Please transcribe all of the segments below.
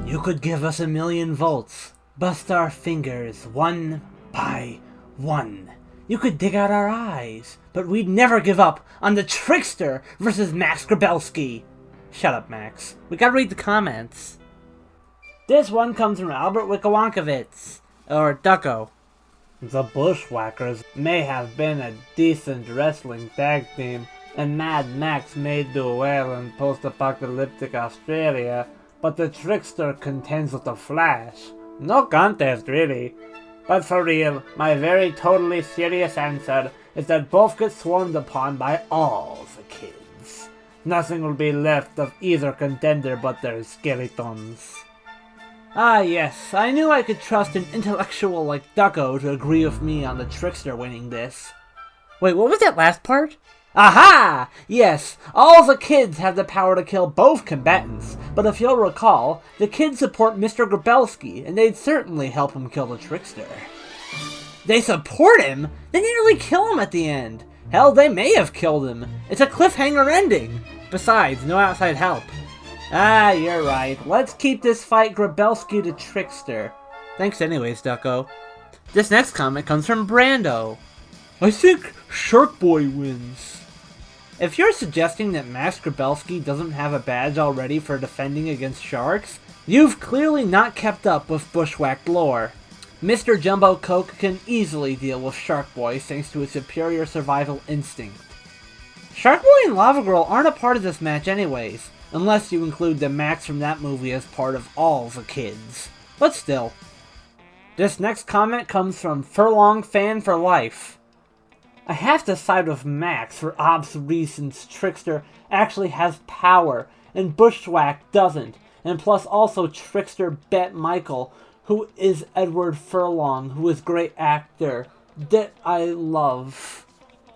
You could give us 1,000,000 volts, bust our fingers one by one. You could dig out our eyes, but we'd never give up on the Trickster versus Max Grabelski. Shut up, Max. We gotta read the comments. This one comes from Albert Wickawonkowitz, or Ducko. The Bushwhackers may have been a decent wrestling tag team, and Mad Max made do well in post-apocalyptic Australia, but the Trickster contends with the Flash. No contest, really. But for real, my very totally serious answer is that both get swarmed upon by all the kids. Nothing will be left of either contender but their skeletons. Ah yes, I knew I could trust an intellectual like Ducko to agree with me on the Trickster winning this. Wait, what was that last part? Aha! Yes, all the kids have the power to kill both combatants, but if you'll recall, the kids support Mr. Grabelski, and they'd certainly help him kill the Trickster. They support him? They nearly kill him at the end. Hell, they may have killed him. It's a cliffhanger ending. Besides, no outside help. Ah, you're right. Let's keep this fight Grabelski to Trickster. Thanks anyways, Ducko. This next comment comes from Brando. I think Shark Boy wins. If you're suggesting that Max Grabelski doesn't have a badge already for defending against sharks, you've clearly not kept up with Bushwhacked lore. Mr. Jumbo Coke can easily deal with Shark Boy thanks to his superior survival instinct. Shark Boy and Lava Girl aren't a part of this match anyways, unless you include the Max from that movie as part of all the kids. But still. This next comment comes from Furlong Fan for Life. I have to side with Max for obvious reasons. Trickster actually has power, and Bushwhacked doesn't. And plus also Trickster bet Michael, who is Edward Furlong, who is a great actor that I love.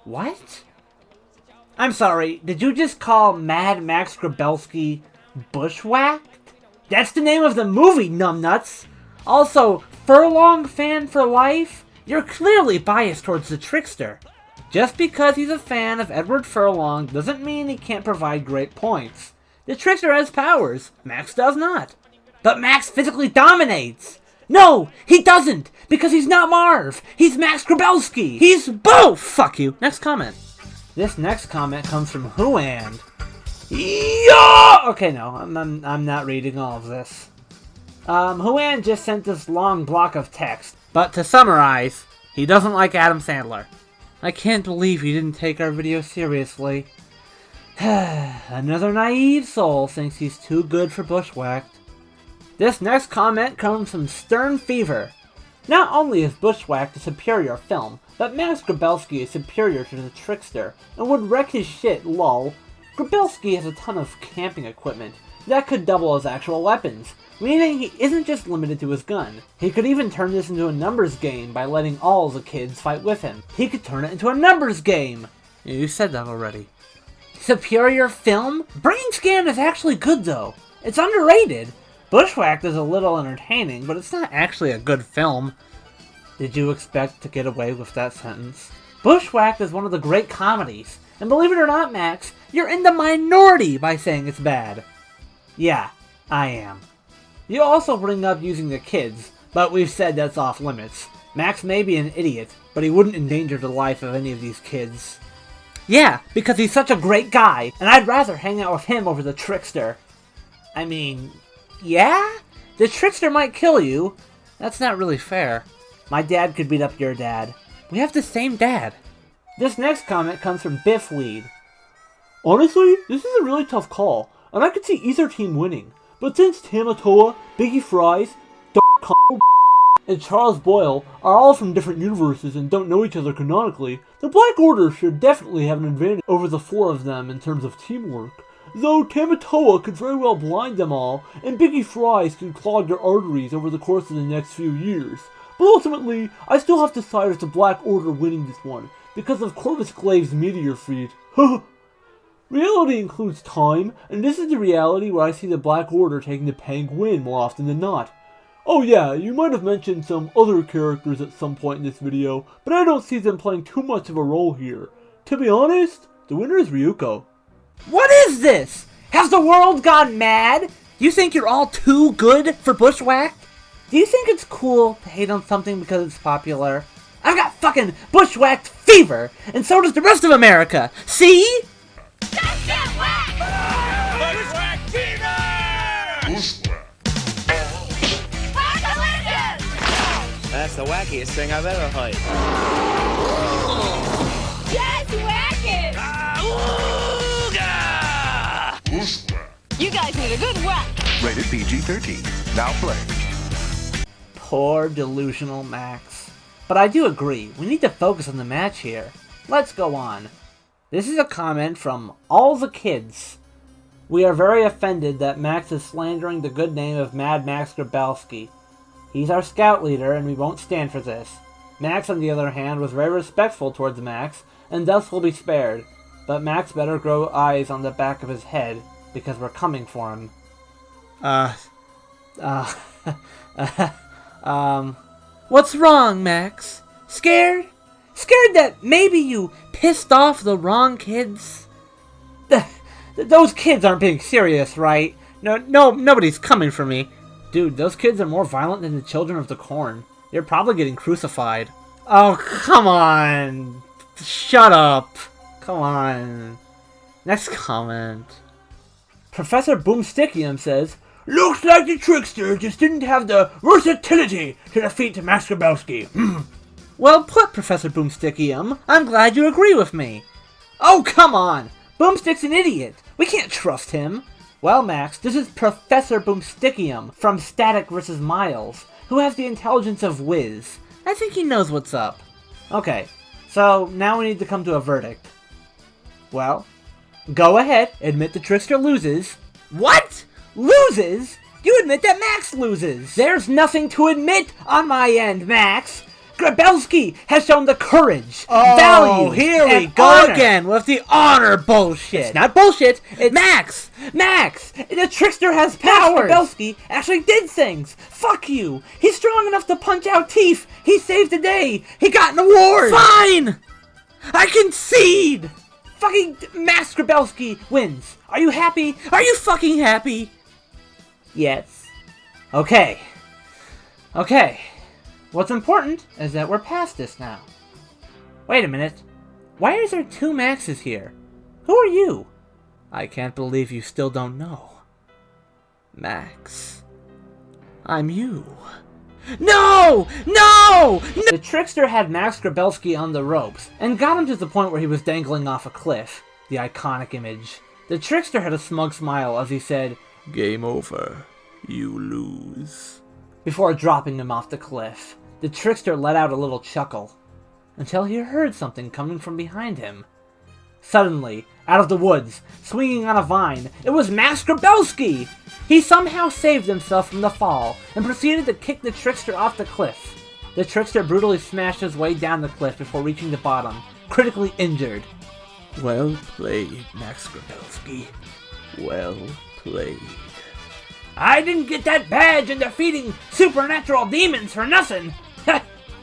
What? I'm sorry, did you just call Mad Max Grabelski Bushwhacked? That's the name of the movie, numbnuts! Also, Furlong Fan for Life? You're clearly biased towards the Trickster. Just because he's a fan of Edward Furlong doesn't mean he can't provide great points. The Trickster has powers, Max does not. But Max physically dominates! No, he doesn't, because he's not Marv! He's Max Grabelski! He's both! Fuck you. Next comment. This next comment comes from Huand. Yeah! Okay, no, I'm not reading all of this. Huand just sent this long block of text. But to summarize, he doesn't like Adam Sandler. I can't believe he didn't take our video seriously. Another naive soul thinks he's too good for Bushwhacked. This next comment comes from Stern Fever. Not only is Bushwhacked a superior film, but Max Grabelski is superior to the Trickster, and would wreck his shit, lol. Grabelski has a ton of camping equipment that could double as actual weapons, meaning he isn't just limited to his gun. He could even turn this into a numbers game by letting all the kids fight with him. He could turn it into a numbers game! You said that already. Superior film? Brainscan is actually good though. It's underrated. Bushwhacked is a little entertaining, but it's not actually a good film. Did you expect to get away with that sentence? Bushwhacked is one of the great comedies, and believe it or not, Max, you're in the minority by saying it's bad. Yeah, I am. You also bring up using the kids, but we've said that's off limits. Max may be an idiot, but he wouldn't endanger the life of any of these kids. Yeah, because he's such a great guy, and I'd rather hang out with him over the Trickster. I mean, yeah? The Trickster might kill you. That's not really fair. My dad could beat up your dad. We have the same dad. This next comment comes from Biffweed. Honestly, this is a really tough call, and I could see either team winning. But since Tamatoa, Biggie Fries, and Charles Boyle are all from different universes and don't know each other canonically, the Black Order should definitely have an advantage over the four of them in terms of teamwork. Though Tamatoa could very well blind them all, and Biggie Fries could clog their arteries over the course of the next few years. But ultimately, I still have to side with the Black Order winning this one, because of Corvus Glaive's meteor feat. Reality includes time, and this is the reality where I see the Black Order taking the Penguin more often than not. Oh yeah, you might have mentioned some other characters at some point in this video, but I don't see them playing too much of a role here. To be honest, the winner is Ryuko. What is this? Has the world gone mad? Do you think you're all too good for Bushwhacked? Do you think it's cool to hate on something because it's popular? I've got fucking Bushwhacked fever, and so does the rest of America. See? Just get whacked! Bushwhacked fever! Bushwhacked. That's the wackiest thing I've ever heard. Just whack it! Bushwhacked. You guys need a good whack! Rated PG-13. Now play. Poor delusional Max. But I do agree, we need to focus on the match here. Let's go on. This is a comment from all the kids. We are very offended that Max is slandering the good name of Mad Max Grabelski. He's our scout leader and we won't stand for this. Max, on the other hand, was very respectful towards Max, and thus will be spared. But Max better grow eyes on the back of his head, because we're coming for him. What's wrong, Max? Scared? Scared that maybe you pissed off the wrong kids? Those kids aren't being serious, right? No, nobody's coming for me. Dude, those kids are more violent than the children of the corn. They're probably getting crucified. Oh, come on. Shut up. Come on. Next comment. Professor Boomstickium says, "Looks like the Trickster just didn't have the versatility to defeat Max Grabelski." Well put, Professor Boomstickium. I'm glad you agree with me. Oh, come on. Boomstick's an idiot. We can't trust him. Well, Max, this is Professor Boomstickium from Static vs. Miles, who has the intelligence of Wiz. I think he knows what's up. Okay, so now we need to come to a verdict. Well, go ahead, admit the Trickster loses. What? Loses? You admit that Max loses. There's nothing to admit on my end, Max. Grabelski has shown the courage, value, here we go honor. Again with the honor bullshit. It's not bullshit. It's Max. The Trickster has powers. Grabelski actually did things. Fuck you. He's strong enough to punch out teeth. He saved the day. He got an award. Fine. I concede. Fucking Max Grabelski wins. Are you happy? Are you fucking happy? Yes. Okay. What's important is that we're past this now. Wait a minute. Why is there two Maxes here? Who are you? I can't believe you still don't know. Max. I'm you. No! The Trickster had Max Grabelski on the ropes, and got him to the point where he was dangling off a cliff. The iconic image. The Trickster had a smug smile as he said, "Game over. You lose." Before dropping him off the cliff. The Trickster let out a little chuckle, until he heard something coming from behind him. Suddenly, out of the woods, swinging on a vine, it was Max Grabelski! He somehow saved himself from the fall, and proceeded to kick the Trickster off the cliff. The Trickster brutally smashed his way down the cliff before reaching the bottom, critically injured. Well played, Max Grabelski. Well played. I didn't get that badge in defeating supernatural demons for nothing!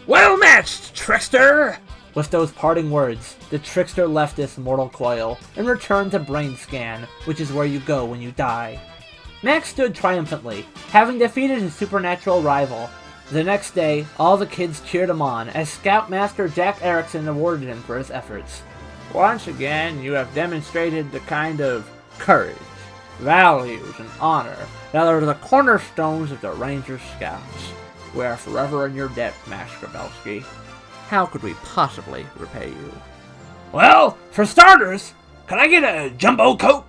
Well matched, Trickster! With those parting words, the Trickster left this mortal coil and returned to Brainscan, which is where you go when you die. Max stood triumphantly, having defeated his supernatural rival. The next day, all the kids cheered him on as Scoutmaster Jack Erickson awarded him for his efforts. Once again, you have demonstrated the kind of courage, values, and honor that are the cornerstones of the Ranger Scouts. We are forever in your debt, Max Grabelski. How could we possibly repay you? Well, for starters, could I get a jumbo coat?